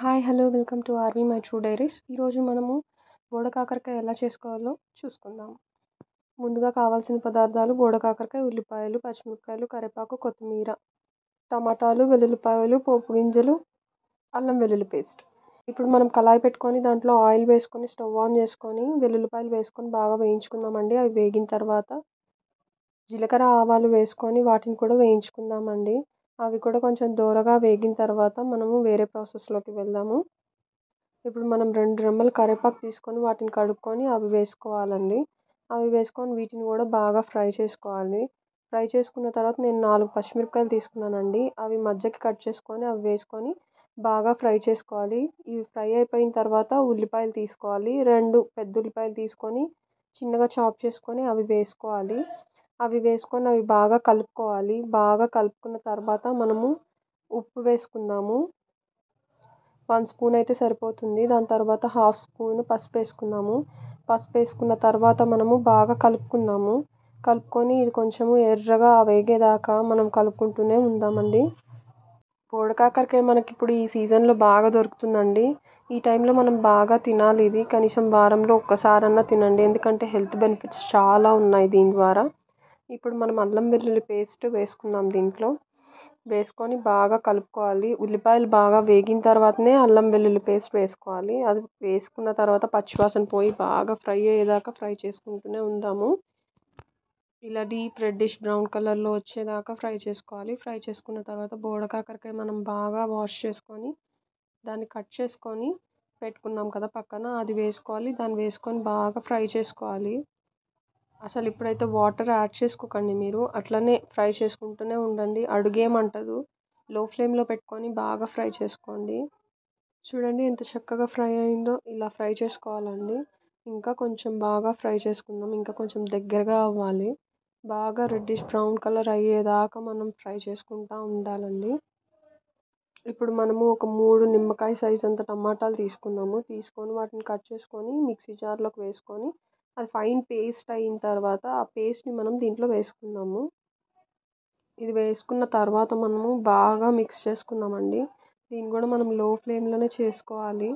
Hi! Hello! Welcome to RV my true diaries. ఈరోజు మనము బోడ కాకరకాయ ఎలా చేసుకోవాలో చూసుకుందాం. ముందుగా కావాల్సిన పదార్థాలు బోడ కాకరకాయ, ఉల్లిపాయలు, పచ్చిమిరపకాయలు, కరివేపాకు, కొత్తిమీర, టమాటాలు, వెల్లుల్లిపాయలు, పోపు గింజలు, అల్లం వెల్లుల్లి పేస్ట్. ఇప్పుడు మనం కళాయి పెట్టుకొని దాంట్లో ఆయిల్ వేసుకొని స్టవ్ ఆన్ చేసుకొని వెల్లుల్లిపాయలు వేసుకొని బాగా వేయించుకుందామండి. అవి వేగిన తర్వాత జీలకర్ర, ఆవాలు వేసుకొని వాటిని కూడా వేయించుకుందామండి. అవి కూడా కొంచెం దోరగా వేగిన తర్వాత మనము వేరే ప్రాసెస్లోకి వెళ్దాము. ఇప్పుడు మనం 2 రెమ్మలు కరివేపాకు తీసుకొని వాటిని కడుక్కొని అవి వేసుకోవాలండి. అవి వేసుకొని వీటిని కూడా బాగా ఫ్రై చేసుకోవాలి. ఫ్రై చేసుకున్న తర్వాత నేను 4 పచ్చిమిరపకాయలు తీసుకున్నానండి. అవి మధ్యకి కట్ చేసుకొని అవి వేసుకొని బాగా ఫ్రై చేసుకోవాలి. ఇవి ఫ్రై అయిపోయిన తర్వాత ఉల్లిపాయలు తీసుకోవాలి. 2 పెద్ద ఉల్లిపాయలు తీసుకొని చిన్నగా చాప్ చేసుకొని అవి వేసుకోవాలి. అవి వేసుకొని అవి బాగా కలుపుకోవాలి. బాగా కలుపుకున్న తర్వాత మనము ఉప్పు వేసుకుందాము. 1 స్పూన్ అయితే సరిపోతుంది. దాని తర్వాత 1/2 స్పూన్ పసుపు వేసుకుందాము. పసుపు వేసుకున్న తర్వాత మనము బాగా కలుపుకుందాము. కలుపుకొని ఇది కొంచెము ఎర్రగా వేగేదాకా మనం కలుపుకుంటూనే ఉందామండి. బోడ కాకరకాయ మనకి ఇప్పుడు ఈ సీజన్లో బాగా దొరుకుతుందండి. ఈ టైంలో మనం బాగా తినాలి. ఇది కనీసం వారంలో ఒక్కసారన్నా తినండి. ఎందుకంటే హెల్త్ బెనిఫిట్స్ చాలా ఉన్నాయి దీని ద్వారా. ఇప్పుడు మనం అల్లం వెల్లుల్లి పేస్ట్ వేసుకుందాం. దీంట్లో వేసుకొని బాగా కలుపుకోవాలి. ఉల్లిపాయలు బాగా వేగిన తర్వాతనే అల్లం వెల్లుల్లి పేస్ట్ వేసుకోవాలి. అది వేసుకున్న తర్వాత పచ్చివాసన పోయి బాగా ఫ్రై అయ్యేదాకా ఫ్రై చేసుకుంటూనే ఉందాము. ఇలా డీప్ రెడ్డిష్ బ్రౌన్ కలర్లో వచ్చేదాకా ఫ్రై చేసుకోవాలి. ఫ్రై చేసుకున్న తర్వాత బోడ కాకరకాయ మనం బాగా వాష్ చేసుకొని దాన్ని కట్ చేసుకొని పెట్టుకున్నాం కదా పక్కన, అది వేసుకోవాలి. దాన్ని వేసుకొని బాగా ఫ్రై చేసుకోవాలి. అసలు ఇప్పుడైతే వాటర్ యాడ్ చేసుకోకండి. మీరు అట్లనే ఫ్రై చేసుకుంటూనే ఉండండి. అడుగేమంటదు. లో ఫ్లేమ్లో పెట్టుకొని బాగా ఫ్రై చేసుకోండి. చూడండి ఎంత చక్కగా ఫ్రై అయిందో. ఇలా ఫ్రై చేసుకోవాలండి. ఇంకా కొంచెం బాగా ఫ్రై చేసుకుందాం. ఇంకా కొంచెం దగ్గరగా అవ్వాలి. బాగా రెడ్డిష్ బ్రౌన్ కలర్ అయ్యేదాకా మనం ఫ్రై చేసుకుంటూ ఉండాలండి. ఇప్పుడు మనము ఒక 3 నిమ్మకాయ సైజ్ అంత టమాటాలు తీసుకొని వాటిని కట్ చేసుకొని మిక్సీ జార్లోకి వేసుకొని అది ఫైన్ పేస్ట్ అయిన తర్వాత ఆ పేస్ట్ని మనం దీంట్లో వేసుకుందాము. ఇది వేసుకున్న తర్వాత మనము బాగా మిక్స్ చేసుకుందామండి. దీన్ని కూడా మనం లో ఫ్లేమ్లోనే చేసుకోవాలి.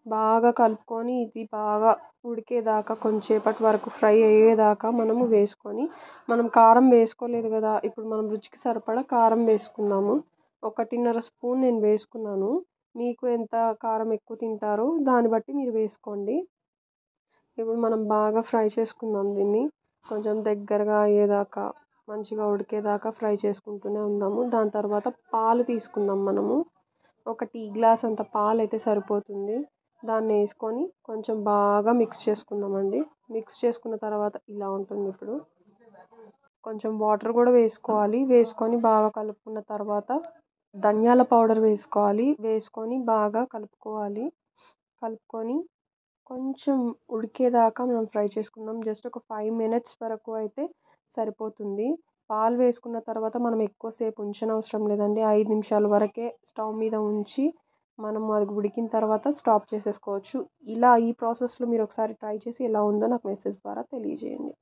బాగా కలుపుకొని ఇది బాగా ఉడికేదాకా కొంచెంసేపటి వరకు ఫ్రై అయ్యేదాకా మనము వేసుకొని, మనం కారం వేసుకోలేదు కదా, ఇప్పుడు మనం రుచికి సరిపడా కారం వేసుకుందాము. 1.5 స్పూన్ నేను వేసుకున్నాను. మీకు ఎంత కారం ఎక్కువ తింటారో దాన్ని బట్టి మీరు వేసుకోండి. ఇప్పుడు మనం బాగా ఫ్రై చేసుకుందాం. దీన్ని కొంచెం దగ్గరగా అయ్యేదాకా మంచిగా ఉడికేదాకా ఫ్రై చేసుకుంటూనే ఉందాము. దాని తర్వాత పాలు తీసుకుందాం. మనము ఒక టీ గ్లాస్ అంత పాలు అయితే సరిపోతుంది. దాన్ని వేసుకొని కొంచెం బాగా మిక్స్ చేసుకుందామండి. మిక్స్ చేసుకున్న తర్వాత ఇలా ఉంటుంది. ఇప్పుడు కొంచెం వాటర్ కూడా వేసుకోవాలి. వేసుకొని బాగా కలుపుకున్న తర్వాత ధనియాల పౌడర్ వేసుకోవాలి. వేసుకొని బాగా కలుపుకోవాలి. కలుపుకొని కొంచెం ఉడికేదాకా మనం ఫ్రై చేసుకుందాం. జస్ట్ ఒక 5 మినిట్స్ వరకు అయితే సరిపోతుంది. పాలు వేసుకున్న తర్వాత మనం ఎక్కువసేపు ఉంచనవసరం లేదండి. 5 నిమిషాల వరకే స్టవ్ మీద ఉంచి మనం అది ఉడికిన తర్వాత స్టాప్ చేసేసుకోవచ్చు. ఇలా ఈ ప్రాసెస్లో మీరు ఒకసారి ట్రై చేసి ఎలా ఉందో నాకు మెసేజ్ ద్వారా తెలియజేయండి.